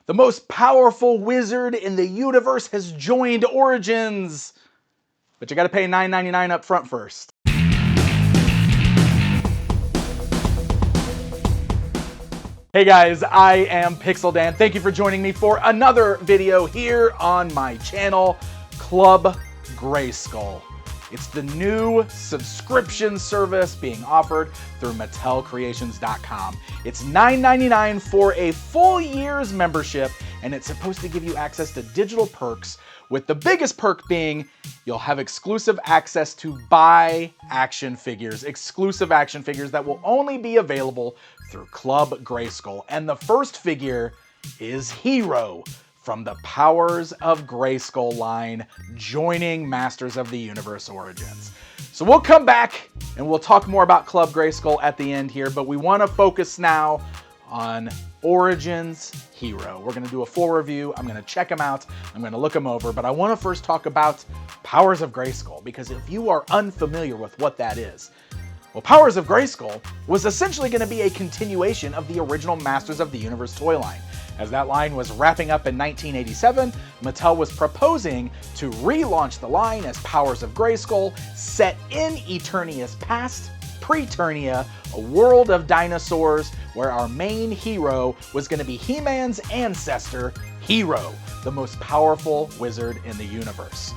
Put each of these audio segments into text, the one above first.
The most powerful wizard in the universe has joined Origins. But you gotta pay $9.99 up front first. Hey guys, I am Pixel Dan. Thank you for joining me for another video here on my channel, Club Grayskull. It's the new subscription service being offered through MattelCreations.com. It's $9.99 for a full year's membership, and it's supposed to give you access to digital perks, with the biggest perk being you'll have exclusive access to buy action figures, exclusive action figures that will only be available through Club Grayskull. And the first figure is Hero from the Powers of Grayskull line, joining Masters of the Universe Origins. So we'll come back and we'll talk more about Club Grayskull at the end here, but we want to focus now on Origins Hero. We're going to do a full review. I'm going to check them out. I'm going to look them over, but I want to first talk about Powers of Grayskull, because if you are unfamiliar with what that is, well, Powers of Grayskull was essentially going to be a continuation of the original Masters of the Universe toy line. As that line was wrapping up in 1987, Mattel was proposing to relaunch the line as Powers of Grayskull, set in Eternia's past, Preternia, a world of dinosaurs where our main hero was going to be He-Man's ancestor, Hero, the most powerful wizard in the universe.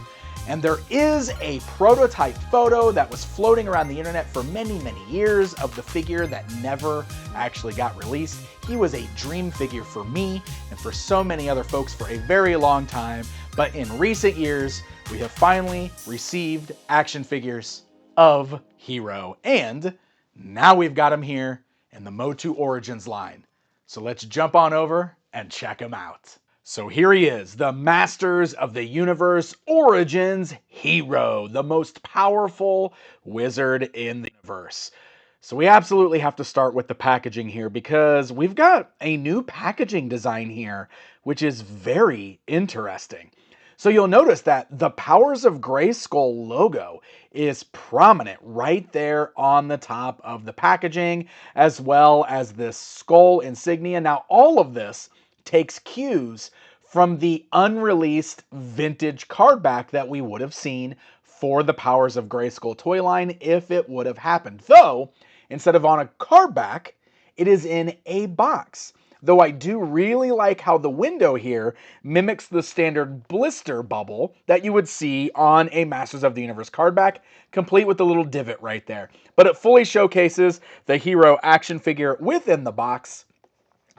And there is a prototype photo that was floating around the internet for many, many years of the figure that never actually got released. He was a dream figure for me and for so many other folks for a very long time. But in recent years, we have finally received action figures of Hero. And now we've got him here in the MOTU Origins line. So let's jump on over and check him out. So here he is, the Masters of the Universe Origins Hero, the most powerful wizard in the universe. So we absolutely have to start with the packaging here, because we've got a new packaging design here, which is very interesting. So you'll notice that the Powers of Grayskull logo is prominent right there on the top of the packaging, as well as this skull insignia. Now, all of this takes cues from the unreleased vintage card back that we would have seen for the Powers of Grayskull toy line if it would have happened. Though, instead of on a card back, it is in a box. Though I do really like how the window here mimics the standard blister bubble that you would see on a Masters of the Universe card back, complete with the little divot right there. But it fully showcases the Hero action figure within the box.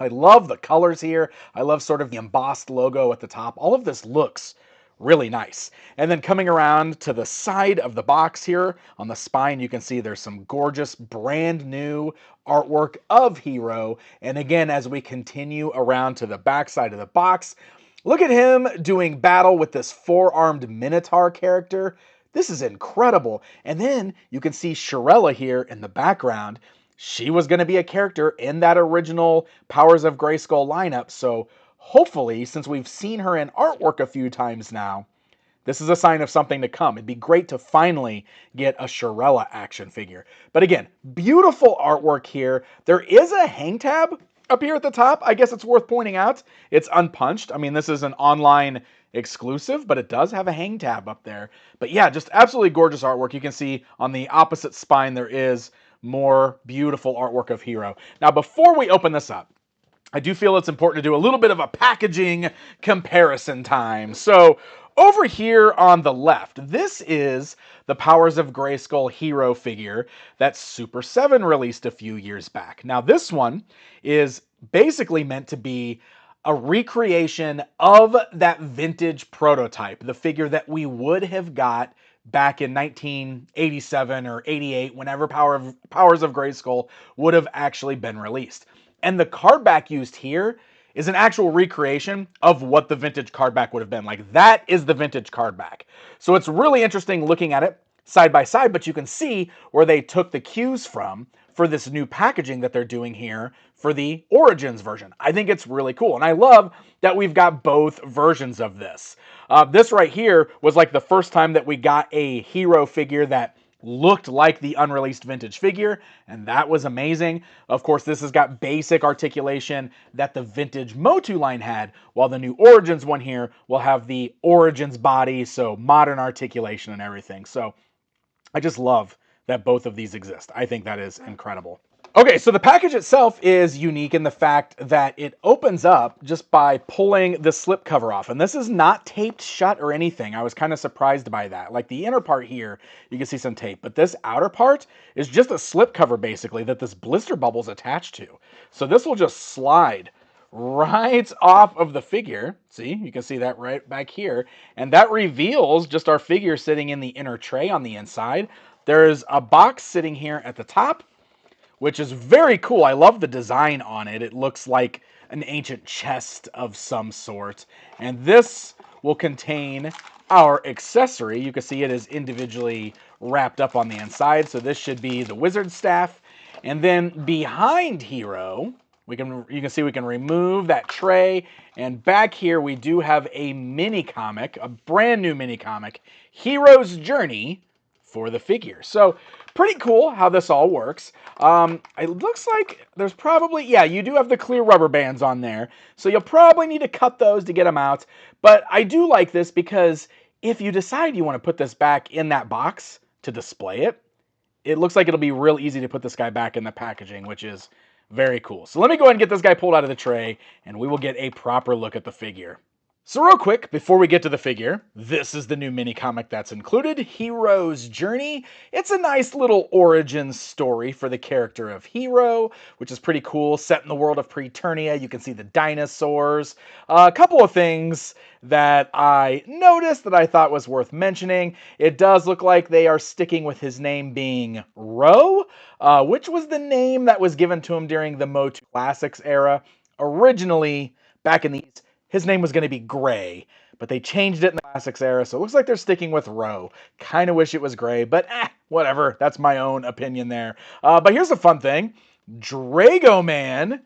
I love the colors here. I love sort of the embossed logo at the top. All of this looks really nice. And then coming around to the side of the box here, on the spine, you can see there's some gorgeous brand new artwork of Hero. And again, as we continue around to the back side of the box, look at him doing battle with this four-armed Minotaur character. This is incredible. And then you can see Shirella here in the background. She was going to be a character in that original Powers of Grayskull lineup, so hopefully, since we've seen her in artwork a few times now, this is a sign of something to come. It'd be great to finally get a Shirella action figure. But again, beautiful artwork here. There is a hang tab up here at the top. I guess it's worth pointing out. It's unpunched. I mean, this is an online exclusive, but it does have a hang tab up there. But yeah, just absolutely gorgeous artwork. You can see on the opposite spine there is more beautiful artwork of Hero. Now, before we open this up, I do feel it's important to do a little bit of a packaging comparison time. So over here on the left, this is the Powers of Grayskull Hero figure that Super 7 released a few years back. Now, this one is basically meant to be a recreation of that vintage prototype, the figure that we would have got back in 1987 or 88, whenever Powers of Grayskull would have actually been released. And the card back used here is an actual recreation of what the vintage card back would have been. Like, that is the vintage card back. So it's really interesting looking at it side by side, but you can see where they took the cues from for this new packaging that they're doing here for the Origins version. I think it's really cool, and I love that we've got both versions of this. This right here was like the first time that we got a Hero figure that looked like the unreleased vintage figure, and that was amazing. Of course, this has got basic articulation that the vintage MOTU line had, while the new Origins one here will have the Origins body, so modern articulation and everything. So I just love that both of these exist. I think that is incredible. Okay, so the package itself is unique in the fact that it opens up just by pulling the slip cover off. And this is not taped shut or anything. I was kind of surprised by that. Like the inner part here, you can see some tape, but this outer part is just a slip cover basically that this blister bubble is attached to. So this will just slide right off of the figure. See, you can see that right back here. And that reveals just our figure sitting in the inner tray on the inside. There's a box sitting here at the top, which is very cool. I love the design on it. It looks like an ancient chest of some sort. And this will contain our accessory. You can see it is individually wrapped up on the inside. So this should be the wizard staff. And then behind Hero, you can see we can remove that tray. And back here we do have a mini comic, a brand new mini comic, Hero's Journey, for the figure. So pretty cool how this all works. It looks like there's probably, yeah, you do have the clear rubber bands on there. So you'll probably need to cut those to get them out. But I do like this because if you decide you want to put this back in that box to display it, it looks like it'll be real easy to put this guy back in the packaging, which is very cool. So let me go ahead and get this guy pulled out of the tray and we will get a proper look at the figure. So real quick, before we get to the figure, this is the new mini comic that's included, Hero's Journey. It's a nice little origin story for the character of Hero, which is pretty cool, set in the world of Eternia. You can see the dinosaurs. A couple of things that I noticed that I thought was worth mentioning. It does look like they are sticking with his name being Ro, which was the name that was given to him during the MOTU Classics era. Originally, back in the his name was going to be Gray, but they changed it in the Classics era, so it looks like they're sticking with Ro. Kind of wish it was Gray, but whatever. That's my own opinion there. But here's a fun thing. Dragoman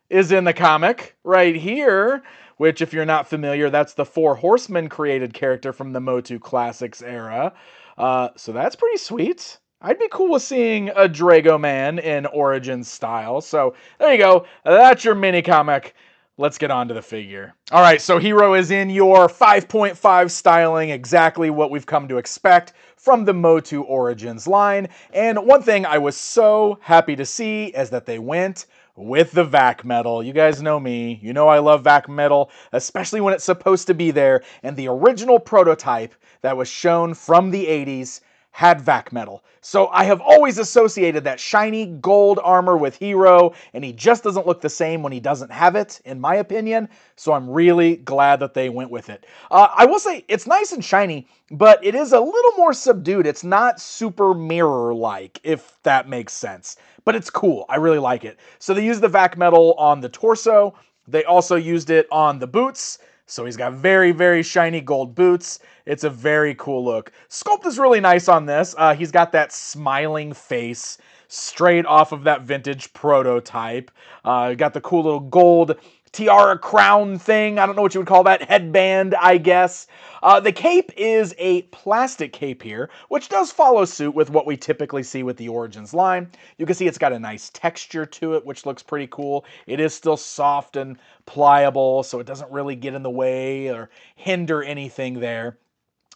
is in the comic right here, which if you're not familiar, that's the Four Horsemen created character from the MOTU Classics era. So that's pretty sweet. I'd be cool with seeing a Dragoman in Origins style. So there you go. That's your mini comic. Let's get on to the figure. All right, so Hero is in your 5.5 styling, exactly what we've come to expect from the MOTU Origins line. And one thing I was so happy to see is that they went with the vac metal. You guys know me. You know I love vac metal, especially when it's supposed to be there. And the original prototype that was shown from the 80s had vac metal. So I have always associated that shiny gold armor with Hero, and he just doesn't look the same when he doesn't have it, in my opinion. So I'm really glad that they went with it. I will say it's nice and shiny, but it is a little more subdued. It's not super mirror-like, if that makes sense. But it's cool. I really like it. So they used the vac metal on the torso. They also used it on the boots. So he's got very, very shiny gold boots. It's a very cool look. Sculpt is really nice on this. He's got that smiling face straight off of that vintage prototype. Got the cool little gold tiara crown thing. I don't know what you would call that. Headband, I guess. The cape is a plastic cape here, which does follow suit with what we typically see with the Origins line. You can see it's got a nice texture to it, which looks pretty cool. It is still soft and pliable, so it doesn't really get in the way or hinder anything there.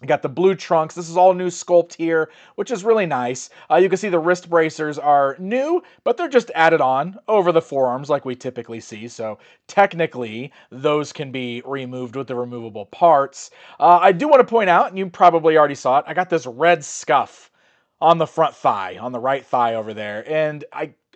You got the blue trunks. This is all new sculpt here, which is really nice. You can see the wrist bracers are new, but they're just added on over the forearms like we typically see. So technically, those can be removed with the removable parts. I do want to point out, and you probably already saw it, I got this red scuff on the front thigh, on the right thigh over there. And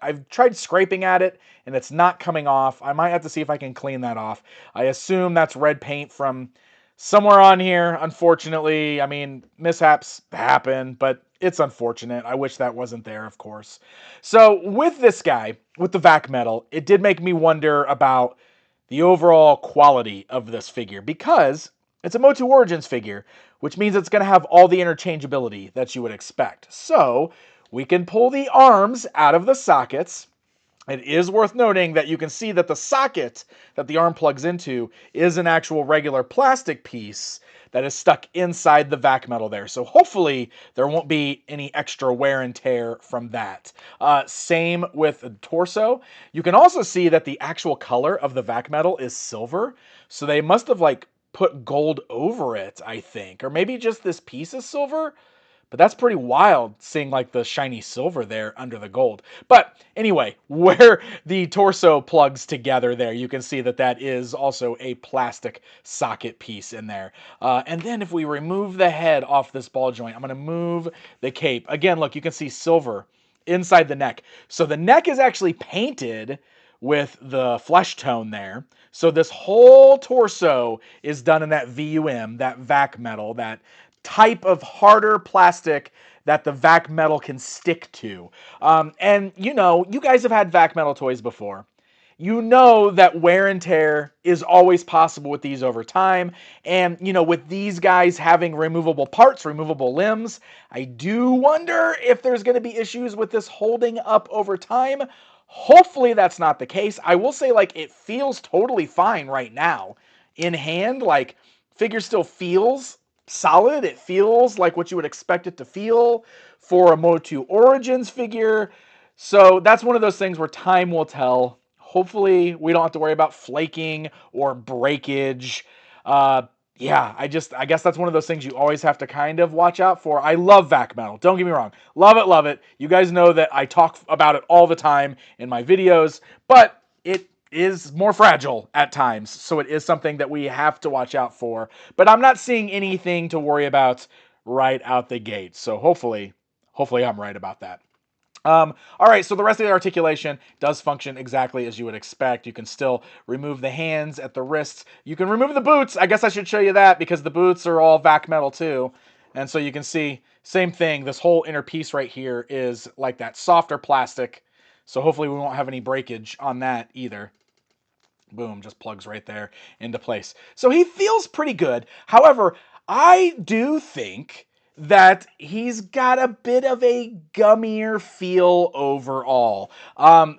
I've tried scraping at it, and it's not coming off. I might have to see if I can clean that off. I assume that's red paint from somewhere on here. Unfortunately, I mean, mishaps happen, but it's unfortunate. I wish that wasn't there, of course. So with this guy, with the vac metal, it did make me wonder about the overall quality of this figure, because it's a MOTU Origins figure, which means it's going to have all the interchangeability that you would expect. So we can pull the arms out of the sockets, It is worth noting that you can see that the socket that the arm plugs into is an actual regular plastic piece that is stuck inside the vac metal there. So hopefully there won't be any extra wear and tear from that. Same with the torso. You can also see that the actual color of the vac metal is silver. So they must have like put gold over it, I think. Or maybe just this piece is silver. But that's pretty wild, seeing like the shiny silver there under the gold. But anyway, where the torso plugs together there, you can see that that is also a plastic socket piece in there. And then if we remove the head off this ball joint, I'm going to move the cape. Again, look, you can see silver inside the neck. So the neck is actually painted with the flesh tone there. So this whole torso is done in that VUM, that vac metal, that type of harder plastic that the vac metal can stick to. And you know, you guys have had vac metal toys before. You know that wear and tear is always possible with these over time. And, you know, with these guys having removable parts, removable limbs, I do wonder if there's going to be issues with this holding up over time. Hopefully that's not the case. I will say, like, it feels totally fine right now. In hand, like, figure still feels solid. It feels like what you would expect it to feel for a MOTU Origins figure. So that's one of those things where time will tell. Hopefully we don't have to worry about flaking or breakage. Yeah, I guess that's one of those things you always have to kind of watch out for. I love vac metal. Don't get me wrong. Love it, love it. You guys know that I talk about it all the time in my videos, but it is more fragile at times. So it is something that we have to watch out for. But I'm not seeing anything to worry about right out the gate. So hopefully I'm right about that. All right, so the rest of the articulation does function exactly as you would expect. You can still remove the hands at the wrists. You can remove the boots. I guess I should show you that because the boots are all vac metal too. And so you can see, same thing, this whole inner piece right here is like that softer plastic. So hopefully we won't have any breakage on that either. Boom, just plugs right there into place. So he feels pretty good. However, I do think that he's got a bit of a gummier feel overall.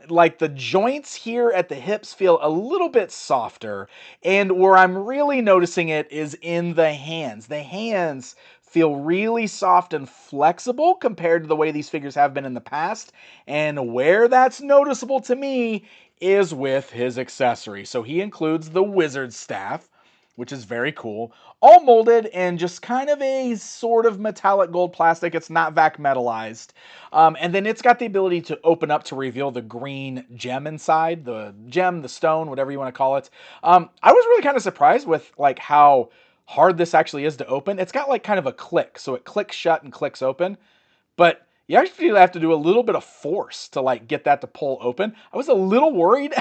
Like the joints here at the hips feel a little bit softer, and where I'm really noticing it is in the hands. The hands feel really soft and flexible compared to the way these figures have been in the past, and where that's noticeable to me is with his accessory. So he includes the wizard staff, which is very cool, all molded in just kind of a sort of metallic gold plastic. It's not vac metalized. And then it's got the ability to open up to reveal the green gem inside, the gem, the stone, whatever you want to call it. I was really kind of surprised with like how hard this actually is to open. It's got like kind of a click, so it clicks shut and clicks open, but you actually have to do a little bit of force to like get that to pull open. I was a little worried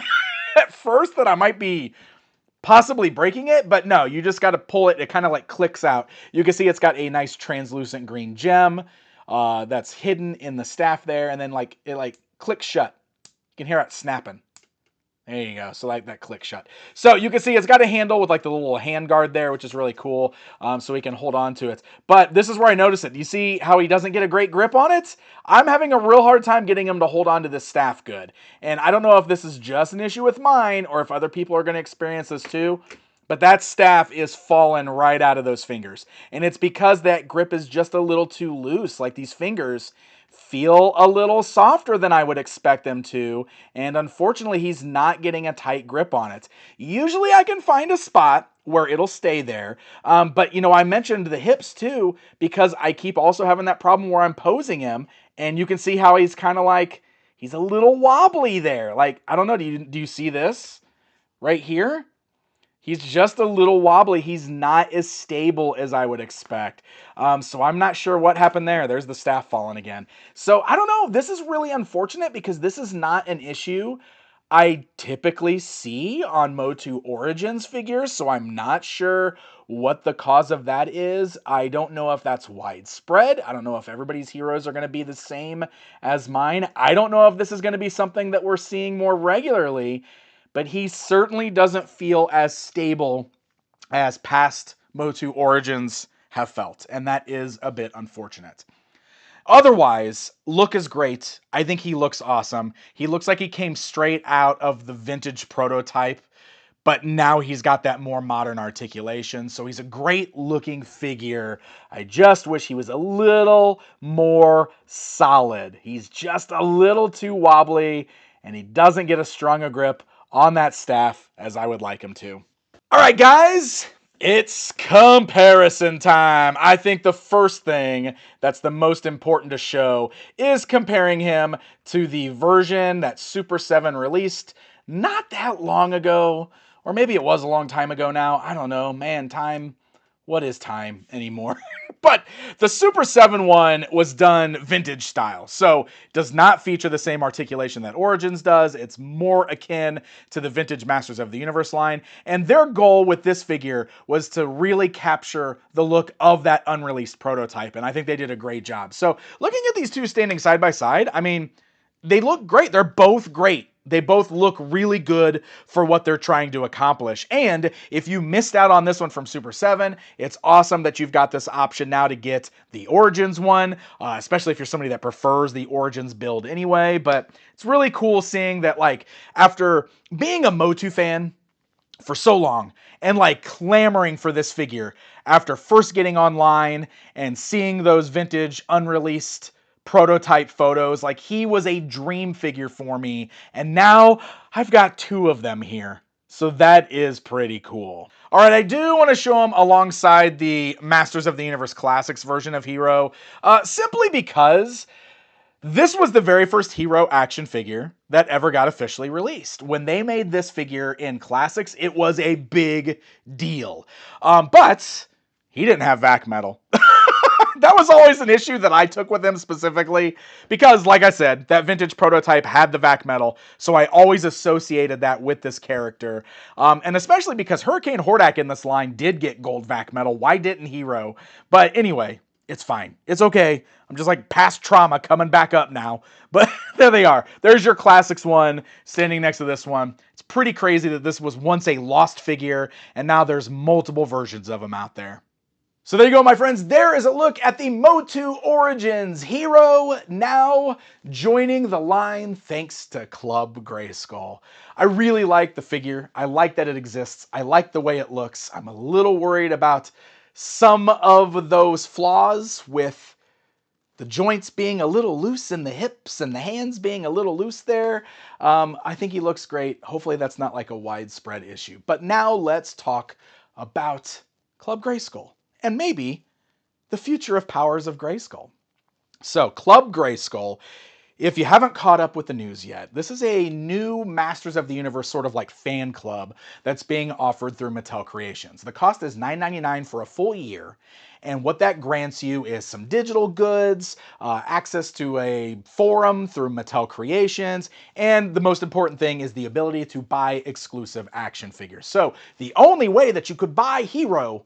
at first that I might be possibly breaking it, but no, you just got to pull it. It kind of like clicks out. You can see it's got a nice translucent green gem that's hidden in the staff there, and then like it like clicks shut. You can hear it snapping. There you go. So like that click shut. So you can see it's got a handle with like the little hand guard there, which is really cool. So he can hold on to it. But this is where I notice it. You see how he doesn't get a great grip on it? I'm having a real hard time getting him to hold on to this staff good. And I don't know if this is just an issue with mine or if other people are going to experience this too. But that staff is falling right out of those fingers. And it's because that grip is just a little too loose. Like these fingers feel a little softer than I would expect them to, and unfortunately he's not getting a tight grip on it. Usually I can find a spot where it'll stay there, but you know, I mentioned the hips too, because I keep also having that problem where I'm posing him, and you can see how he's kind of like, he's a little wobbly there. Like, I don't know, do you see this right here? He's just a little wobbly. He's not as stable as I would expect. So I'm not sure what happened there. There's the staff falling again. So I don't know. This is really unfortunate because this is not an issue I typically see on MOTU Origins figures. So I'm not sure what the cause of that is. I don't know if that's widespread. I don't know if everybody's heroes are going to be the same as mine. I don't know if this is going to be something that we're seeing more regularly. But he certainly doesn't feel as stable as past MOTU Origins have felt, and that is a bit unfortunate. Otherwise, look is great. I think he looks awesome. He looks like he came straight out of the vintage prototype, but now he's got that more modern articulation. So he's a great looking figure. I just wish he was a little more solid. He's just a little too wobbly, and he doesn't get as strong a grip on that staff as I would like him to. All right, guys, it's comparison time. I think the first thing that's the most important to show is comparing him to the version that Super 7 released not that long ago, or maybe it was a long time ago now. I don't know. Man, time. What is time anymore? But the Super 7 one was done vintage style, so does not feature the same articulation that Origins does. It's more akin to the vintage Masters of the Universe line, and their goal with this figure was to really capture the look of that unreleased prototype, and I think they did a great job. So looking at these two standing side by side, I mean, they look great. They're both great. They both look really good for what they're trying to accomplish. And if you missed out on this one from Super 7, it's awesome that you've got this option now to get the Origins one, especially if you're somebody that prefers the Origins build anyway. But it's really cool seeing that, like, after being a MOTU fan for so long and like clamoring for this figure after first getting online and seeing those vintage unreleased prototype photos, like, he was a dream figure for me, and now I've got two of them here. So that is pretty cool. All right, I do want to show him alongside the Masters of the Universe Classics version of Hero, simply because this was the very first Hero action figure that ever got officially released. When they made this figure in Classics, it was a big deal. But he didn't have vac metal. That was always an issue that I took with him specifically because, like I said, that vintage prototype had the vac metal, so I always associated that with this character. And especially because Hurricane Hordak in this line did get gold vac metal. Why didn't Hero? But anyway, it's fine. It's okay. I'm just like past trauma coming back up now. But there they are. There's your Classics one standing next to this one. It's pretty crazy that this was once a lost figure, and now there's multiple versions of him out there. So there you go, my friends. There is a look at the MOTU Origins Hero, now joining the line thanks to Club Grayskull. I really like the figure. I like that it exists. I like the way it looks. I'm a little worried about some of those flaws with the joints being a little loose in the hips and the hands being a little loose there. I think he looks great. Hopefully that's not like a widespread issue. But now let's talk about Club Grayskull and maybe the future of Powers of Grayskull. So Club Grayskull, if you haven't caught up with the news yet, this is a new Masters of the Universe sort of like fan club that's being offered through Mattel Creations. The cost is $9.99 for a full year, and what that grants you is some digital goods, access to a forum through Mattel Creations, and the most important thing is the ability to buy exclusive action figures. So the only way that you could buy Hero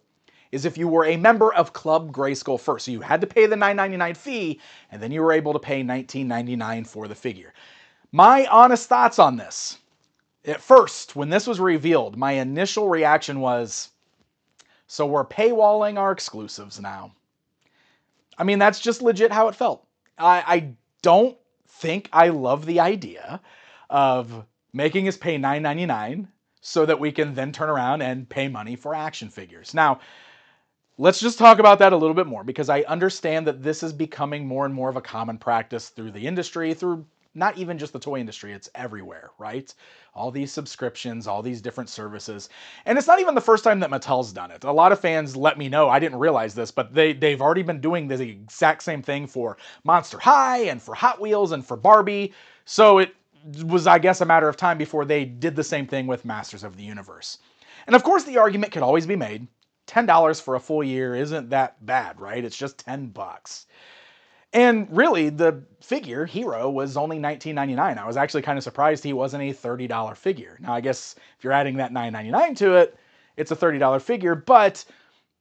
is if you were a member of Club Grayskull first. So you had to pay the $9.99 fee, and then you were able to pay $19.99 for the figure. My honest thoughts on this. At first, when this was revealed, my initial reaction was, so we're paywalling our exclusives now. I mean, that's just legit how it felt. I don't think I love the idea of making us pay $9.99 so that we can then turn around and pay money for action figures. Now, let's just talk about that a little bit more, because I understand that this is becoming more and more of a common practice through the industry, through not even just the toy industry, it's everywhere, right? All these subscriptions, all these different services. And it's not even the first time that Mattel's done it. A lot of fans let me know, I didn't realize this, but they've already been doing the exact same thing for Monster High and for Hot Wheels and for Barbie. So it was, I guess, a matter of time before they did the same thing with Masters of the Universe. And of course, the argument could always be made, $10 for a full year isn't that bad, right? It's just $10. And really, the figure, Hero, was only $19.99. I was actually kind of surprised he wasn't a $30 figure. Now, I guess if you're adding that $9.99 to it, it's a $30 figure, but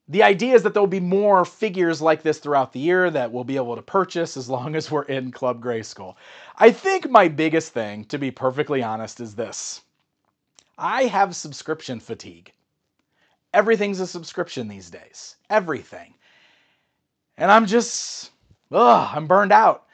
the idea is that there'll be more figures like this throughout the year that we'll be able to purchase as long as we're in Club Grayskull. I think my biggest thing, to be perfectly honest, is this. I have subscription fatigue. Everything's a subscription these days. Everything. And I'm just Ugh, I'm burned out.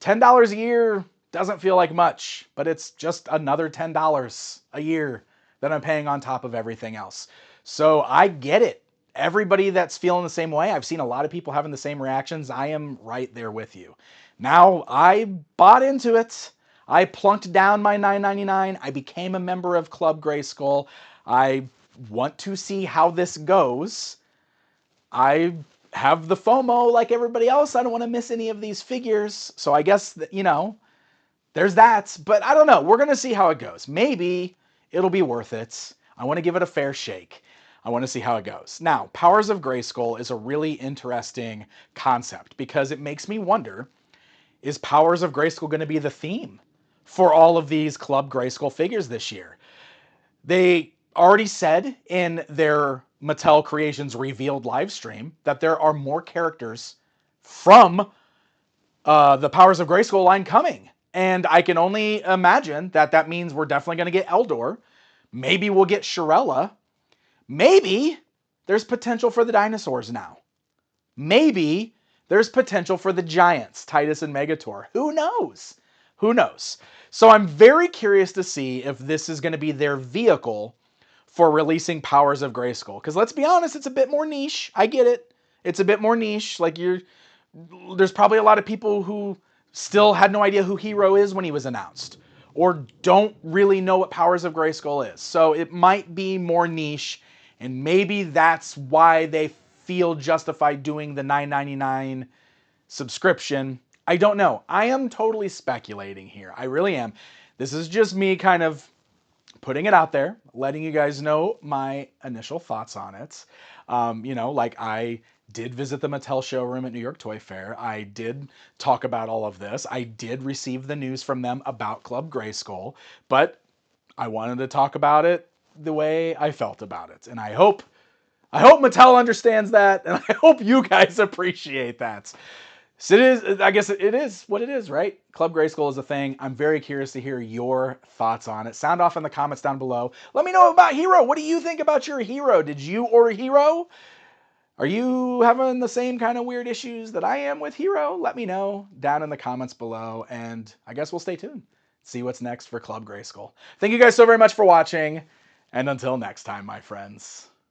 $10 a year doesn't feel like much, but it's just another $10 a year that I'm paying on top of everything else. So I get it. Everybody that's feeling the same way, I've seen a lot of people having the same reactions. I am right there with you. Now, I bought into it. I plunked down my $9.99. I became a member of Club Grayskull. I want to see how this goes. I have the FOMO like everybody else. I don't want to miss any of these figures. So I guess, there's that. But I don't know. We're going to see how it goes. Maybe it'll be worth it. I want to give it a fair shake. I want to see how it goes. Now, Powers of Grayskull is a really interesting concept because it makes me wonder, is Powers of Grayskull going to be the theme for all of these Club Grayskull figures this year? They already said in their Mattel Creations revealed live stream that there are more characters from the Powers of Grayskull line coming. And I can only imagine that that means we're definitely going to get Eldor. Maybe we'll get Shirella. Maybe there's potential for the dinosaurs now. Maybe there's potential for the giants, Titus and Megator. Who knows? Who knows? So I'm very curious to see if this is going to be their vehicle for releasing Powers of Grayskull. Because let's be honest, it's a bit more niche. I get it. It's a bit more niche. Like there's probably a lot of people who still had no idea who Hero is when he was announced, or don't really know what Powers of Grayskull is. So it might be more niche, and maybe that's why they feel justified doing the $9.99 subscription. I don't know. I am totally speculating here. I really am. This is just me kind of putting it out there, letting you guys know my initial thoughts on it. Like I did visit the Mattel showroom at New York Toy Fair. I did talk about all of this. I did receive the news from them about Club Grayskull, but I wanted to talk about it the way I felt about it. And I hope Mattel understands that, and I hope you guys appreciate that. So it is, I guess it is what it is, right? Club Grayskull is a thing. I'm very curious to hear your thoughts on it. Sound off in the comments down below. Let me know about Hero. What do you think about your Hero? Did you order Hero? Are you having the same kind of weird issues that I am with Hero? Let me know down in the comments below, and I guess we'll stay tuned. See what's next for Club Grayskull. Thank you guys so very much for watching, and until next time, my friends.